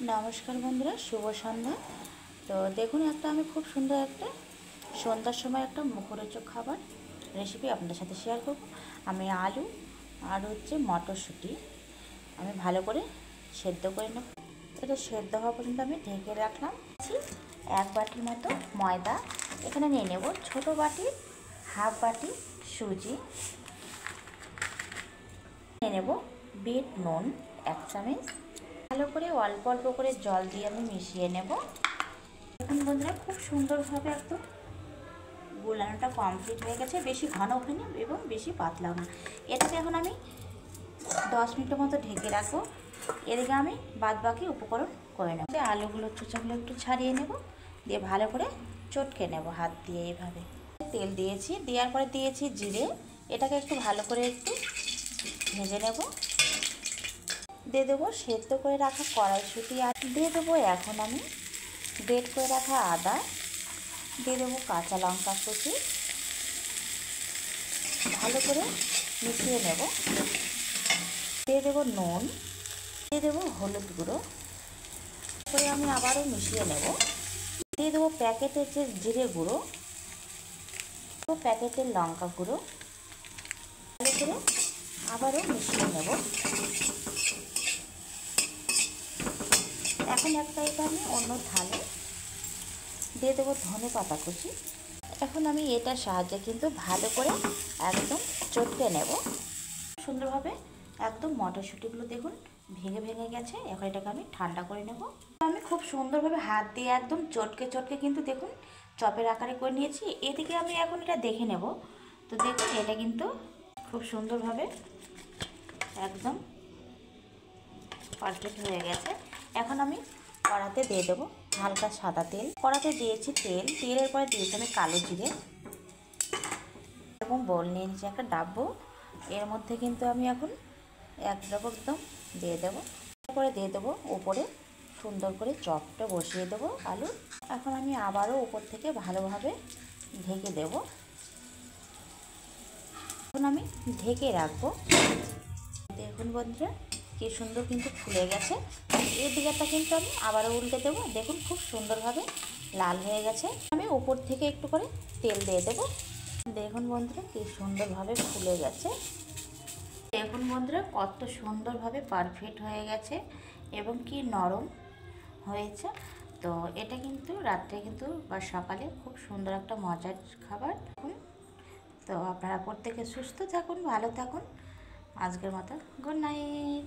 নমস্কার বন্ধুরা, শুভ সন্ধ্যা। তো দেখুন, আমি খুব সুন্দর একটা সন্ধ্যার সময় একটা মুখরোচক খাবার রেসিপি আপনাদের সাথে শেয়ার করব। আমি আলু আর মটরশুঁটি আমি ভালো করে সেদ্ধ করে নেব। এটা সেদ্ধ হওয়া পর্যন্ত আমি ঢেকে রাখলাম। এক বাটির মতো ময়দা এখানে নিয়ে নেব, ছোটো বাটির হাফ বাটি সুজি নিয়ে নেব, বিট নুন 1 চামচ, ভালো করে অল্প অল্প করে জল দিয়ে আমি মিশিয়ে নেব। এখন বন্ধুরা খুব সুন্দরভাবে একদম গোলানোটা কমপ্লিট হয়ে গেছে, বেশি ঘন হয়নি এবং বেশি পাতলাও না। এটাকে এখন আমি 10 মিনিটের মতো ঢেকে রাখবো। এদিকে আমি বাদ বাকি উপকরণ করে নেব। আলুগুলো চোচাগুলো একটু ছাড়িয়ে নেব, দিয়ে ভালো করে চটকে নেব হাত দিয়ে এইভাবে। তেল দিয়েছি, দেওয়ার পরে দিয়েছি জিরে। এটাকে একটু ভালো করে একটু ভেজে নেব। দিয়ে দেবো সেদ্ধ করে রাখা কড়াইশুঁটি, আর দিয়ে দেবো এখন আমি গ্রেট করে রাখা আদা, দিয়ে দেবো কাঁচা লঙ্কা কুচি, ভালো করে মিশিয়ে নেব। দিয়ে দেবো নুন, দিয়ে দেবো হলুদ গুঁড়ো, করে আমি আবারও মিশিয়ে নেব। দিয়ে দেবো প্যাকেটের যে জিরে গুঁড়ো, প্যাকেটের লঙ্কা গুঁড়ো, ভালো করে আবারও মিশিয়ে নেব। এখন এটা আমি অন্য থালে দিয়ে দেবো ধনে পাতা কুচি। এখন আমি এটার সাহায্যে কিন্তু ভালো করে একদম চটকে নেব সুন্দরভাবে। একদম মটরশুঁটিগুলো দেখুন ভেঙে ভেঙে গেছে। এখন এটাকে আমি ঠান্ডা করে নেব। আমি খুব সুন্দরভাবে হাত দিয়ে একদম চটকে চটকে কিন্তু দেখুন চপের আকারে করে নিয়েছি। এদিকে আমি এখন এটা দেখে নেব। তো দেখুন এটা কিন্তু খুব সুন্দরভাবে একদম পারফেক্ট হয়ে গেছে। এখন আমি কড়াতে দিয়ে দেবো হালকা সাদা তেল। কড়াতে দিয়েছি তেল, তেলের পরে দিয়েছি আমি কালো জিরে। এরকম বোল নিয়ে নিয়েছি একটা ডাব্বু, এর মধ্যে কিন্তু আমি এখন এক ড্রপ একদম দিয়ে দেবো। তারপরে দিয়ে দেবো উপরে সুন্দর করে চপটা বসিয়ে দেবো আলু। এখন আমি আবারও উপর থেকে ভালোভাবে ঢেকে দেব। এখন আমি ঢেকে রাখবো। দেখুন বন্ধুরা কি সুন্দর কিন্তু ফুলে গেছে। এই দিকটা কিন্তু আমি আবারও উল্টে দেবো। দেখুন খুব সুন্দরভাবে লাল হয়ে গেছে। আমি উপর থেকে একটু করে তেল দিয়ে দেবো। দেখুন বন্ধুরা কি সুন্দরভাবে ফুলে গেছে। দেখুন বন্ধুরা কত সুন্দরভাবে পারফেক্ট হয়ে গেছে এবং কি নরম হয়েছে। তো এটা কিন্তু রাত্রে কিন্তু বা সকালে খুব সুন্দর একটা মজার খাবার। তো আপনারা প্রত্যেকে সুস্থ থাকুন, ভালো থাকুন। আজকের মতো গুড নাইট।